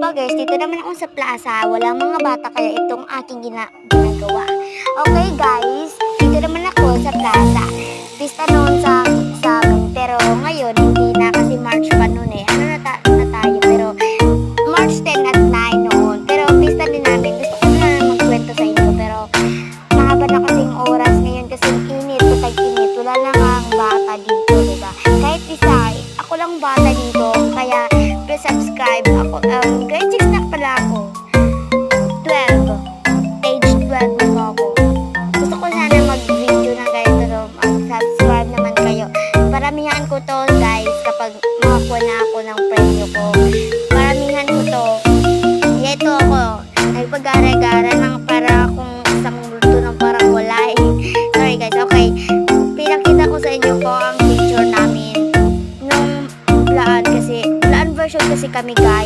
vloggers, dito naman ako sa plaza. Walang mga bata kaya itong aking ginagawa. Okay guys, dito naman ako sa plaza. Pista noon sa amin, pero ngayon hindi na kasi March pa noon eh. Ano na tayo, pero March 10 at 9 noon. Pero pista din namin. Gusto ko na magkwento sa inyo, pero mahaba na kasing oras ngayon kasi init, tag-init. Wala lang ang bata dito, diba? Kahit isa, ako lang bata dito, kaya please subscribe ako. Grade 6 na pala ako. 12. Age 12 na ako. Gusto ko sana mag-video ng ganito. Subscribe naman kayo. Paramihan ko to guys kapag makakuha na ako ng premyo ko. Paramihan ko to. Ito ako. Nagpag-gara-gara ng para akong isang multo ng parang wala eh. Sorry guys. Okay. Pinakita ko sa inyo po ang picture namin. Nung Blaan version kasi kami guys.